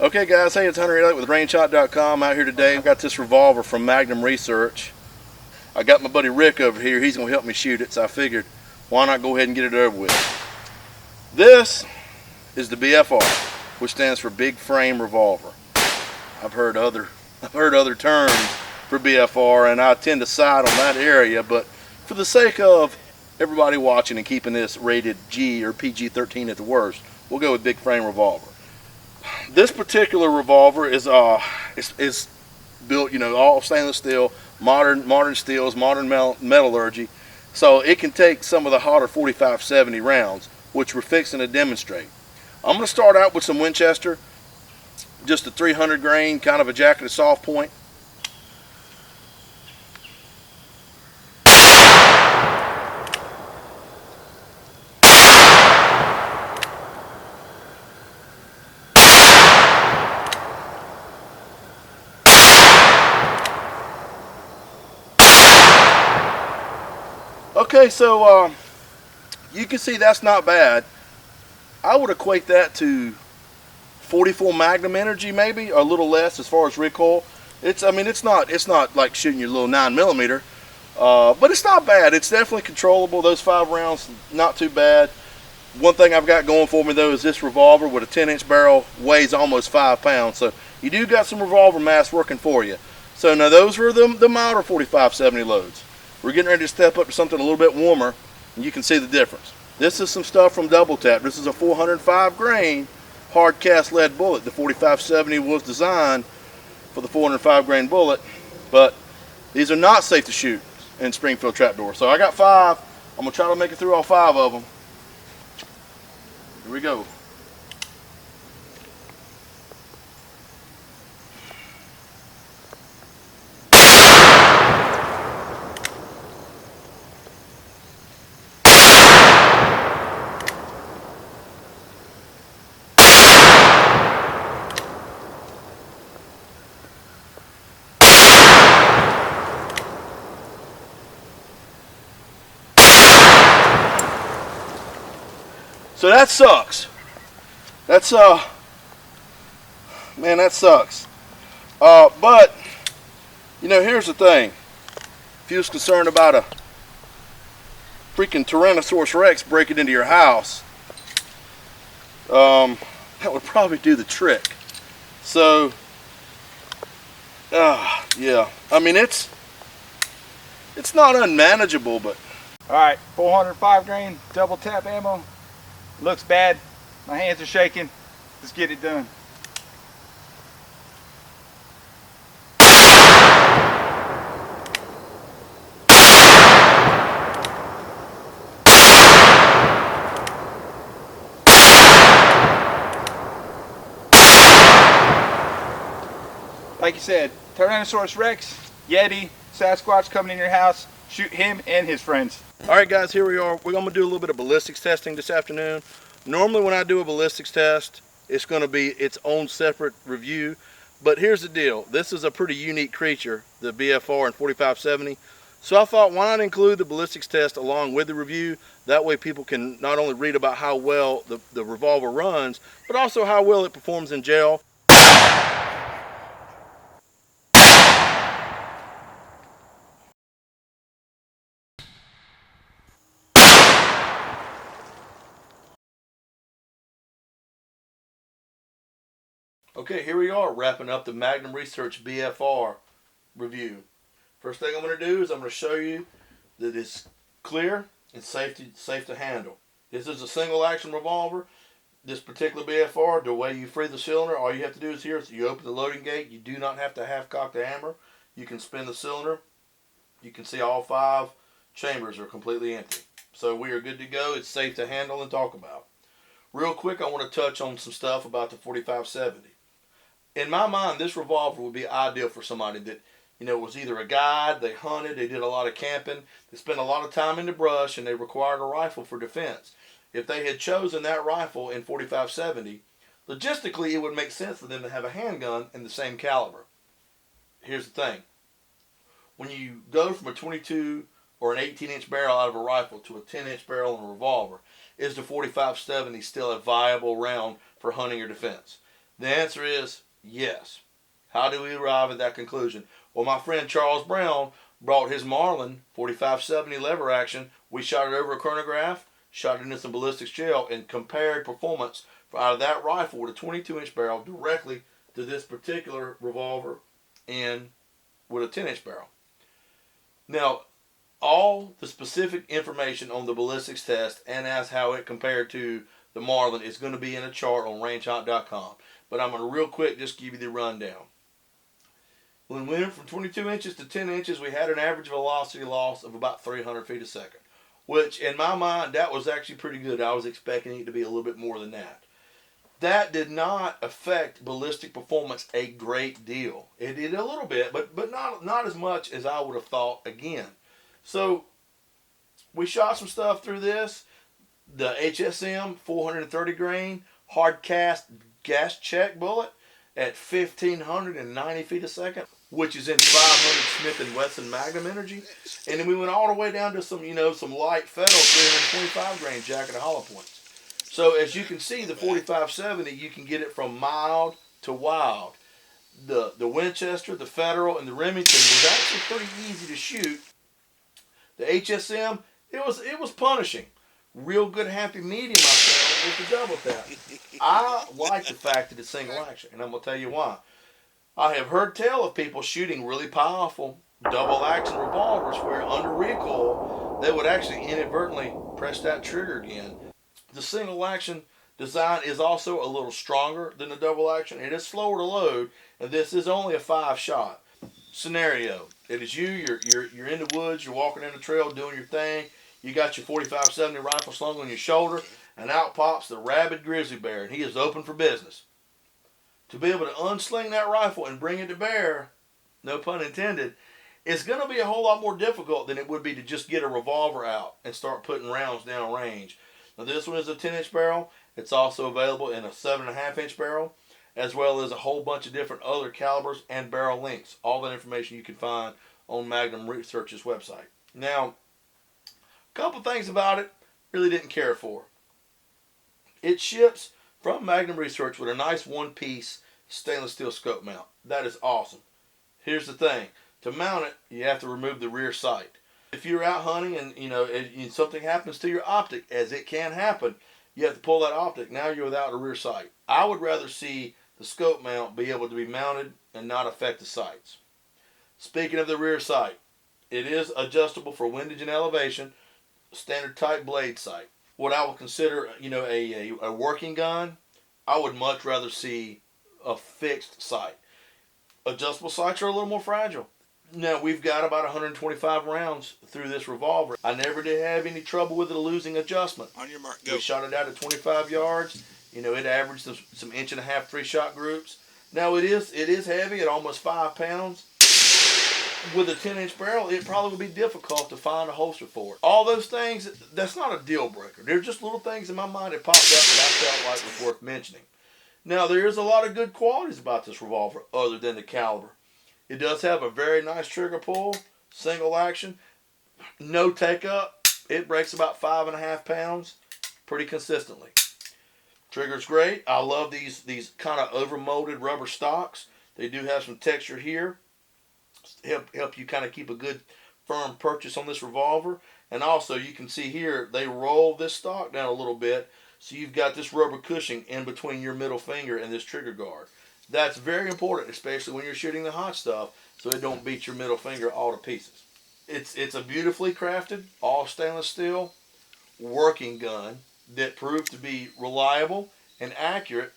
Okay guys, hey, it's Hunter Elliott with rangehot.com out here today. I've got this revolver from Magnum Research. I got my buddy Rick over here. He's going to help me shoot it, so I figured why not go ahead and get it over with. This is the BFR, which stands for Big Frame Revolver. I've heard other terms for BFR, and I tend to side on that area, but for the sake of everybody watching and keeping this rated G or PG-13 at the worst, we'll go with Big Frame Revolver. This particular revolver is built, all stainless steel, modern steels, modern metallurgy, so it can take some of the hotter 45-70 rounds, which we're fixing to demonstrate. I'm going to start out with some Winchester, just a 300 grain, kind of a jacketed soft point. Okay, so you can see that's not bad. I would equate that to 44 Magnum energy, maybe, or a little less as far as recoil. It's not like shooting your little 9mm, but it's not bad. It's definitely controllable. Those 5 rounds, not too bad. One thing I've got going for me though is this revolver with a 10-inch barrel weighs almost 5 pounds, so you do got some revolver mass working for you. So now those were the milder 45-70 loads. We're getting ready to step up to something a little bit warmer, and you can see the difference. This is some stuff from Double Tap. This is a 405 grain hard cast lead bullet. The 45-70 was designed for the 405 grain bullet, but these are not safe to shoot in Springfield trapdoor. So I got 5. I'm gonna try to make it through all 5 of them. Here we go. So that sucks. That's man, that sucks. But here's the thing. If you was concerned about a freaking Tyrannosaurus Rex breaking into your house, that would probably do the trick. So yeah, I mean it's not unmanageable, but all right, 405 grain double tap ammo. Looks bad. My hands are shaking. Let's get it done. Like you said, Tyrannosaurus Rex, Yeti, Sasquatch coming in your house. Shoot him and his friends. Alright guys, here we are. We're going to do a little bit of ballistics testing this afternoon. Normally when I do a ballistics test, it's going to be its own separate review. But here's the deal. This is a pretty unique creature, the BFR and 45-70. So I thought, why not include the ballistics test along with the review? That way people can not only read about how well the revolver runs, but also how well it performs in jail. Okay, here we are wrapping up the Magnum Research BFR review. First thing I'm going to do is I'm going to show you that it's clear and safe to handle. This is a single action revolver. This particular BFR, the way you free the cylinder, all you have to do is here, you open the loading gate. You do not have to half cock the hammer. You can spin the cylinder. You can see all 5 chambers are completely empty. So we are good to go. It's safe to handle and talk about. Real quick, I want to touch on some stuff about the 45-70. In my mind, this revolver would be ideal for somebody that, was either a guide, they hunted, they did a lot of camping, they spent a lot of time in the brush, and they required a rifle for defense. If they had chosen that rifle in 45-70, logistically it would make sense for them to have a handgun in the same caliber. Here's the thing. When you go from a 22 or an 18-inch barrel out of a rifle to a 10-inch barrel in a revolver, is the 45-70 still a viable round for hunting or defense? The answer is yes. How do we arrive at that conclusion? Well, my friend Charles Brown brought his Marlin 4570 lever action. We shot it over a chronograph, shot it into some ballistics gel, and compared performance out of that rifle with a 22-inch barrel directly to this particular revolver and with a 10-inch barrel. Now, all the specific information on the ballistics test and as how it compared to the Marlin is going to be in a chart on rangehot.com. But I'm going to real quick just give you the rundown. When we went from 22 inches to 10 inches, we had an average velocity loss of about 300 feet a second, which in my mind, that was actually pretty good. I was expecting it to be a little bit more than that. That did not affect ballistic performance a great deal. It did a little bit, but not as much as I would have thought again. So we shot some stuff through this. The HSM 430 grain hard cast gas check bullet at 1,590 feet a second, which is in 500 Smith & Wesson Magnum energy. And then we went all the way down to some light Federal 325 grain jacket of hollow points. So as you can see, the 4570, you can get it from mild to wild. The Winchester, the Federal, and the Remington was actually pretty easy to shoot. The HSM, it was punishing. Real good happy medium, I found, with the double tap. I like the fact that it's single action, and I'm going to tell you why. I have heard tell of people shooting really powerful double action revolvers where under recoil, they would actually inadvertently press that trigger again. The single action design is also a little stronger than the double action. It is slower to load, and this is only a 5-shot scenario. It is you're in the woods, you're walking in the trail doing your thing. You got your 4570 rifle slung on your shoulder, and out pops the rabid grizzly bear, and he is open for business. To be able to unsling that rifle and bring it to bear, no pun intended, is going to be a whole lot more difficult than it would be to just get a revolver out and start putting rounds down range. Now this one is a 10-inch barrel. It's also available in a 7.5-inch barrel, as well as a whole bunch of different other calibers and barrel lengths. All that information you can find on Magnum Research's website. Now, a couple things about it really didn't care for. It ships from Magnum Research with a nice one-piece stainless steel scope mount. That is awesome. Here's the thing. To mount it, you have to remove the rear sight. If you're out hunting and something happens to your optic, as it can happen, you have to pull that optic. Now you're without a rear sight. I would rather see the scope mount be able to be mounted and not affect the sights. Speaking of the rear sight, it is adjustable for windage and elevation, standard type blade sight. What I would consider, a working gun, I would much rather see a fixed sight. Adjustable sights are a little more fragile. Now, we've got about 125 rounds through this revolver. I never did have any trouble with it losing adjustment. On your mark, go. We shot it out at 25 yards. It averaged some 1.5-inch 3-shot groups. Now, it is heavy at almost 5 pounds. With a 10-inch barrel, it probably would be difficult to find a holster for it. All those things, that's not a deal breaker. They're just little things in my mind that popped up that I felt like was worth mentioning. Now, there is a lot of good qualities about this revolver other than the caliber. It does have a very nice trigger pull, single action, no take up. It breaks about 5.5 pounds pretty consistently. Trigger's great. I love these kind of over-molded rubber stocks. They do have some texture here. Help you kind of keep a good firm purchase on this revolver. And also you can see here they roll this stock down a little bit, so you've got this rubber cushioning in between your middle finger and this trigger guard. That's very important, especially when you're shooting the hot stuff, so it don't beat your middle finger all to pieces. It's a beautifully crafted, all stainless steel working gun that proved to be reliable and accurate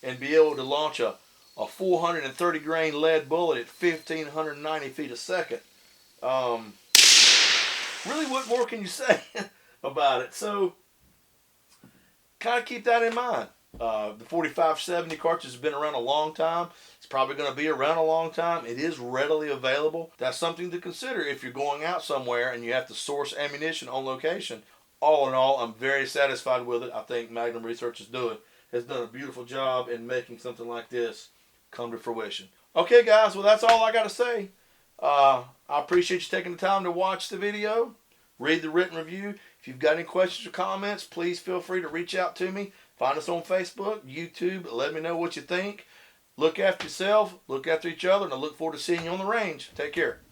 and be able to launch a 430 grain lead bullet at 1,590 feet a second. Really, what more can you say about it? So, kind of keep that in mind. The 4570 cartridge has been around a long time. It's probably going to be around a long time. It is readily available. That's something to consider if you're going out somewhere and you have to source ammunition on location. All in all, I'm very satisfied with it. I think Magnum Research has done a beautiful job in making something like this come to fruition. Okay, guys, well, that's all I got to say. I appreciate you taking the time to watch the video, read the written review. If you've got any questions or comments, please feel free to reach out to me. Find us on Facebook, YouTube. Let me know what you think. Look after yourself, look after each other, and I look forward to seeing you on the range. Take care.